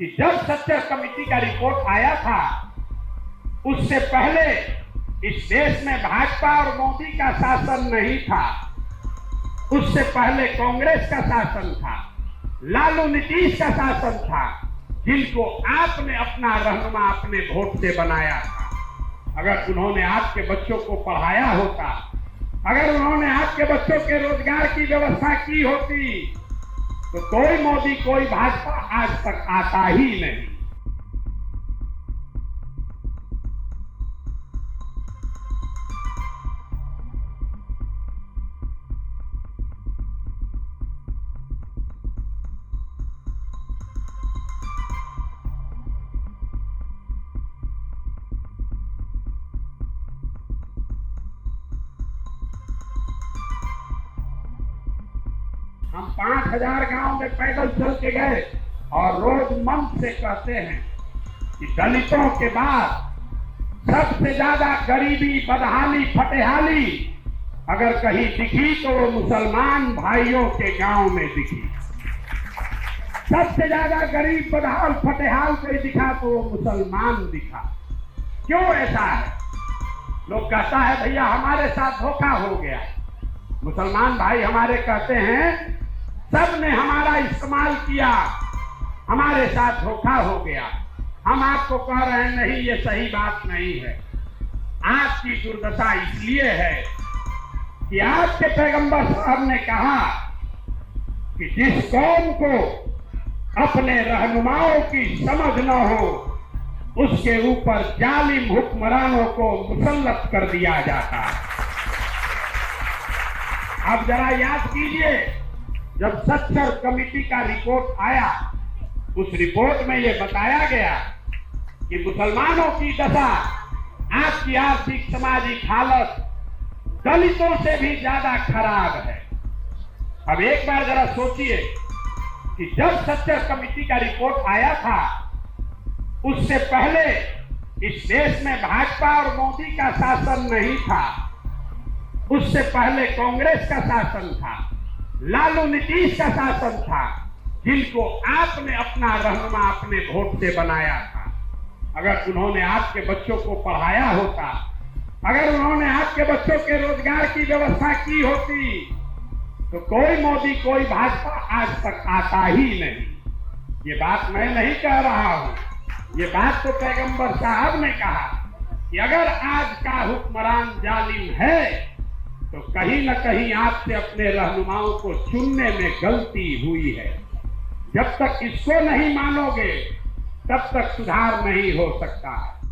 कि जब सच्चर कमेटी का रिपोर्ट आया था, उससे पहले इस देश में भाजपा और मोदी का शासन नहीं था। उससे पहले कांग्रेस का शासन था, लालू नीतीश का शासन था, जिनको आपने अपना रहनुमा अपने वोट से बनाया था। अगर उन्होंने आपके बच्चों को पढ़ाया होता, अगर उन्होंने आपके बच्चों के रोजगार की व्यवस्था की होती, तो कोई मोदी कोई भाजपा आज तक आता ही नहीं। हम 5000 गांव में पैदल चल के गए और रोज मन से कहते हैं कि दलितों के बाद सबसे ज्यादा गरीबी, बदहाली, फटेहाली अगर कहीं दिखी तो वो मुसलमान भाइयों के गांव में दिखी। सबसे ज्यादा गरीब, बदहाल, फटेहाल कोई दिखा तो वो मुसलमान दिखा। क्यों ऐसा है? लोग कहता है भैया हमारे साथ धोखा हो गया। मुसलमान भाई हमारे कहते हैं सब ने हमारा इस्तेमाल किया, हमारे साथ धोखा हो गया। हम आपको कह रहे हैं नहीं, ये सही बात नहीं है। आपकी दुर्दशा इसलिए है कि आपके पैगंबर साहब ने कहा कि जिस कौम को अपने रहनुमाओं की समझ न हो, उसके ऊपर जालिम हुक्मरानों को मुसल्लत कर दिया जाता है। अब जरा याद कीजिए, जब सच्चर कमेटी का रिपोर्ट आया, उस रिपोर्ट में यह बताया गया कि मुसलमानों की दशा, आपकी आर्थिक सामाजिक हालत दलितों से भी ज्यादा खराब है। अब एक बार जरा सोचिए कि जब सच्चर कमेटी का रिपोर्ट आया था, उससे पहले इस देश में भाजपा और मोदी का शासन नहीं था। उससे पहले कांग्रेस का शासन था, लालू नीतीश का शासन था, जिनको आपने अपना रहनुमा अपने वोट से बनाया था। अगर उन्होंने आपके बच्चों को पढ़ाया होता, अगर उन्होंने आपके बच्चों के रोजगार की व्यवस्था की होती, तो कोई मोदी कोई भाजपा आज तक आता ही नहीं। ये बात मैं नहीं कह रहा हूं, ये बात तो पैगंबर साहब ने कहा कि अगर आज का हुक्मरान जालिम है तो कहीं न कहीं आपसे अपने रहनुमाओं को चुनने में गलती हुई है। जब तक इसको नहीं मानोगे, तब तक सुधार नहीं हो सकता है।